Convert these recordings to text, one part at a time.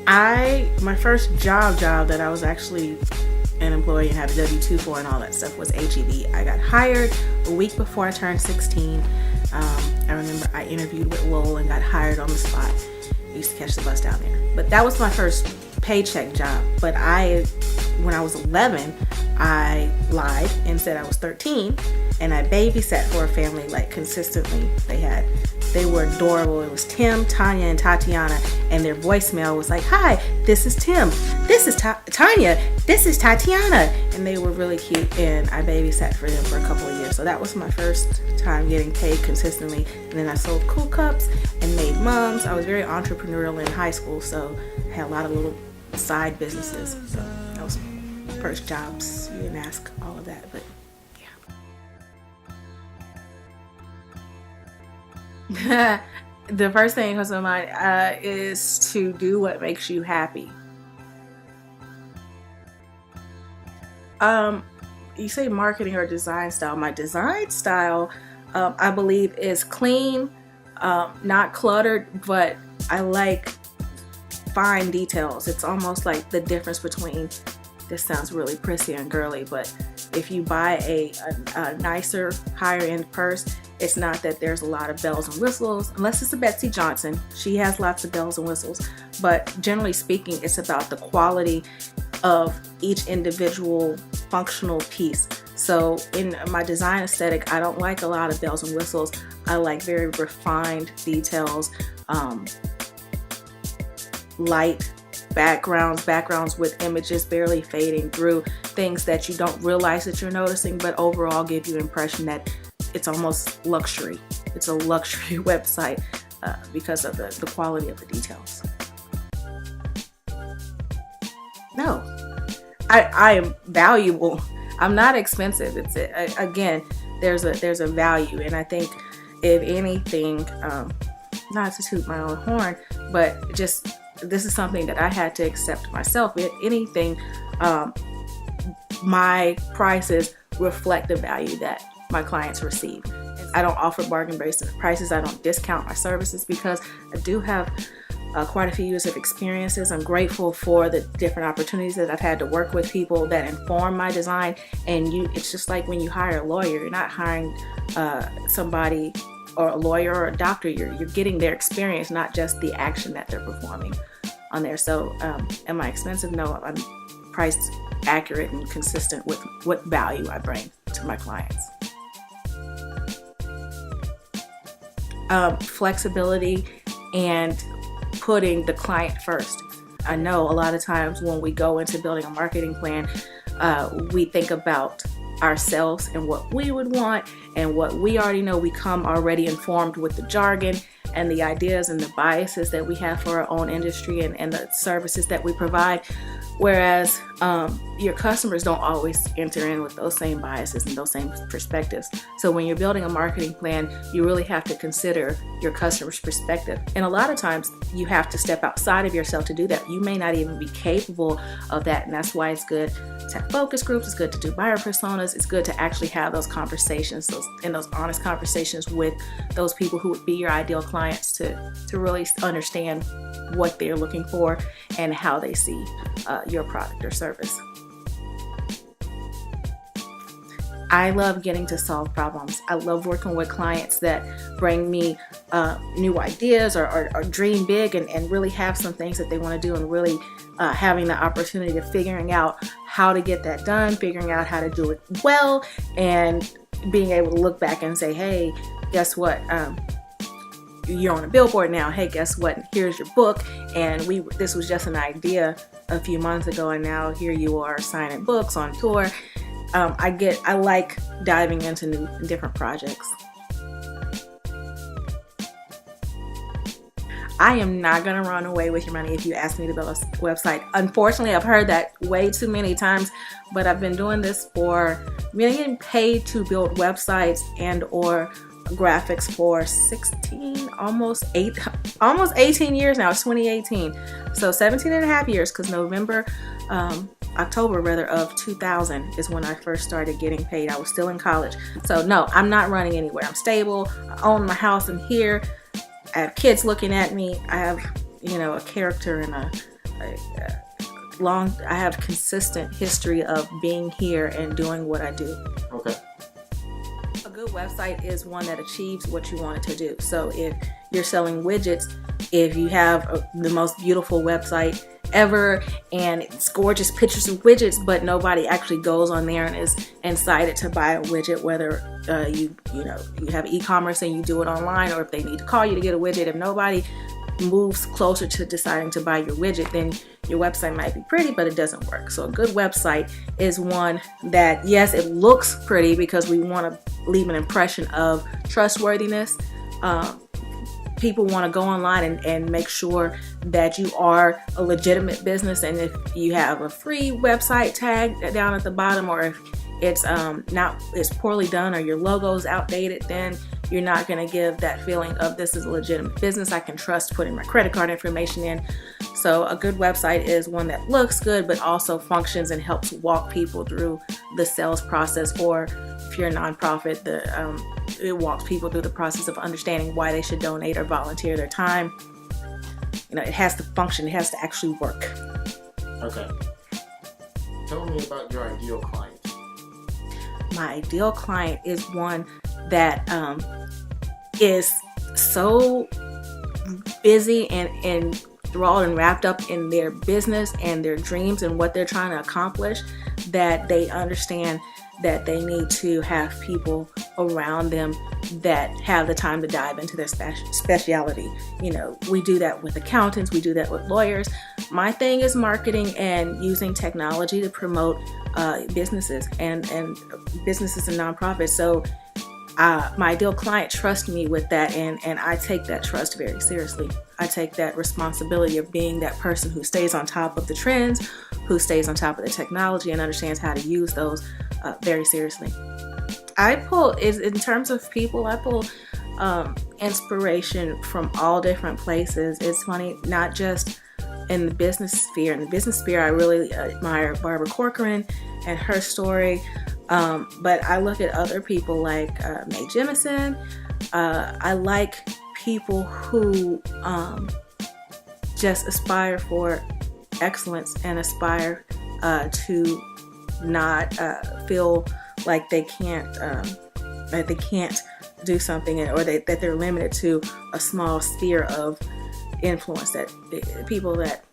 My first job that I was actually an employee and had a W-2 for and all that stuff was HEB. I got hired a week before I turned 16. I remember I interviewed with Lowell and got hired on the spot. I used to catch the bus down there. But that was my first paycheck job. But when I was 11, I lied and said I was 13, and I babysat for a family like consistently. They were adorable. It was Tim, Tanya, and Tatiana, and their voicemail was like, "Hi, this is Tim. This is Tanya. This is Tatiana." And they were really cute, and I babysat for them for a couple of years. So that was my first time getting paid consistently. And then I sold Cool Cups and made mums. I was very entrepreneurial in high school, so I had a lot of little side businesses. So that was my first jobs. You didn't ask all of that, but yeah. The first thing that comes to my mind is to do what makes you happy. You say marketing or design style. My design style, I believe, is clean, not cluttered, but I like fine details. It's almost like the difference between, this sounds really prissy and girly, but if you buy a nicer, higher end purse, it's not that there's a lot of bells and whistles, unless it's a Betsy Johnson. She has lots of bells and whistles, but generally speaking, it's about the quality of each individual functional piece. So in my design aesthetic, I don't like a lot of bells and whistles. I like very refined details, light backgrounds with images barely fading through, things that you don't realize that you're noticing, but overall give you an impression that it's almost luxury. It's a luxury website because of the quality of the details. No, I am valuable. I'm not expensive. It's again, there's a value, and I think if anything, not to toot my own horn, but just this is something that I had to accept myself. If anything, my prices reflect the value that my clients receive. I don't offer bargain based prices. I don't discount my services because I do have quite a few years of experiences. I'm grateful for the different opportunities that I've had to work with people that inform my design. And it's just like when you hire a lawyer, you're not hiring somebody or a lawyer or a doctor. You're getting their experience, not just the action that they're performing on there. So am I expensive? No, I'm priced accurate and consistent with what value I bring to my clients. Flexibility and putting the client first. I know a lot of times when we go into building a marketing plan, we think about ourselves and what we would want and what we already know. We come already informed with the jargon and the ideas and the biases that we have for our own industry and the services that we provide. Whereas your customers don't always enter in with those same biases and those same perspectives. So when you're building a marketing plan, you really have to consider your customer's perspective. And a lot of times you have to step outside of yourself to do that. You may not even be capable of that. And that's why it's good to have focus groups. It's good to do buyer personas. It's good to actually have those conversations, those honest conversations with those people who would be your ideal clients to really understand what they're looking for and how they see your product or service. I love getting to solve problems. I love working with clients that bring me new ideas or dream big and really have some things that they want to do, and really having the opportunity of figuring out how to get that done, figuring out how to do it well, and being able to look back and say, hey, guess what? You're on a billboard now. Hey, guess what? Here's your book. And this was just an idea a few months ago, and now here you are signing books on tour. I like diving into new and different projects. I am not going to run away with your money if you ask me to build a website. Unfortunately, I've heard that way too many times, but I've been doing this getting paid to build websites and or graphics for almost 18 years now. It's 2018. So 17 and a half years, because October of 2000 is when I first started getting paid. I was still in college. So no, I'm not running anywhere. I'm stable. I own my house. I'm here. I have kids looking at me. I have, a character and I have consistent history of being here and doing what I do. Okay. A good website is one that achieves what you want it to do. So if you're selling widgets, if you have the most beautiful website ever and it's gorgeous pictures of widgets, but nobody actually goes on there and is incited to buy a widget, whether you have e-commerce and you do it online, or if they need to call you to get a widget, if nobody moves closer to deciding to buy your widget, then your website might be pretty, but it doesn't work. So a good website is one that, yes, it looks pretty because we want to leave an impression of trustworthiness. People want to go online and make sure that you are a legitimate business. And if you have a free website tag down at the bottom, or if it's poorly done or your logo is outdated, then you're not going to give that feeling of this is a legitimate business. I can trust putting my credit card information in. So a good website is one that looks good, but also functions and helps walk people through the sales process. Or if you're a nonprofit, it walks people through the process of understanding why they should donate or volunteer their time. It has to function. It has to actually work. Okay. Tell me about your ideal client. My ideal client is one that is so busy and enthralled and wrapped up in their business and their dreams and what they're trying to accomplish, that they understand that they need to have people around them that have the time to dive into their specialty. We do that with accountants, we do that with lawyers. My thing is marketing and using technology to promote businesses and businesses and nonprofits. So my ideal client trusts me with that, and I take that trust very seriously. I take that responsibility of being that person who stays on top of the trends, who stays on top of the technology and understands how to use those very seriously. In terms of people, I pull inspiration from all different places. It's funny, not just in the business sphere. In the business sphere, I really admire Barbara Corcoran and her story. But I look at other people like Mae Jemison. I like people who just aspire for excellence and aspire to not feel like they can't do something, or that they're limited to a small sphere of influence. That people that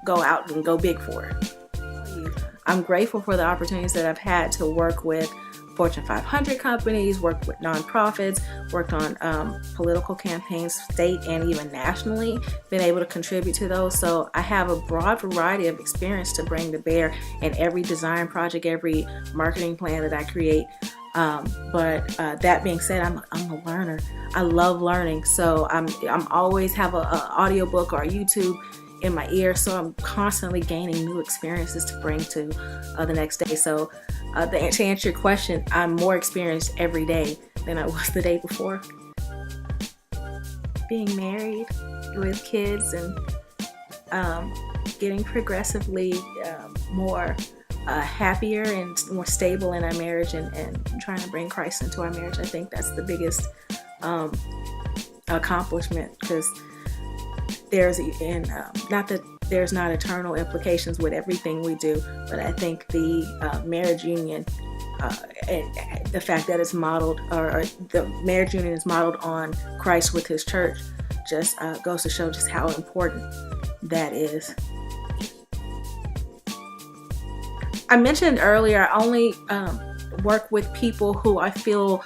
go out and go big for it. I'm grateful for the opportunities that I've had to work with Fortune 500 companies, worked with nonprofits, worked on political campaigns, state and even nationally, been able to contribute to those. So I have a broad variety of experience to bring to bear in every design project, every marketing plan that I create. But that being said, I'm a learner. I love learning. So I'm always have a audiobook or YouTube in my ear, so I'm constantly gaining new experiences to bring to the next day. So to answer your question, I'm more experienced every day than I was the day before. Being married with kids and getting progressively more happier and more stable in our marriage, and trying to bring Christ into our marriage. I think that's the biggest accomplishment, because not that there's not eternal implications with everything we do, but I think the marriage union and the fact that it's modeled, or the marriage union is modeled on Christ with his church, just goes to show just how important that is. I mentioned earlier, I only work with people who I feel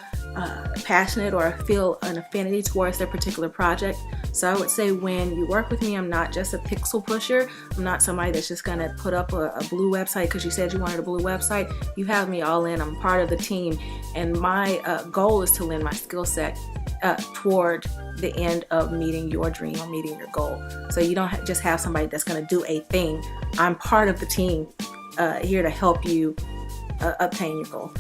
passionate or feel an affinity towards their particular project. So I would say when you work with me, I'm not just a pixel pusher. I'm not somebody that's just going to put up a blue website because you said you wanted a blue website. You have me all in. I'm part of the team. And my goal is to lend my skill set toward the end of meeting your dream or meeting your goal. So you don't just have somebody that's going to do a thing. I'm part of the team here to help you obtain your goal.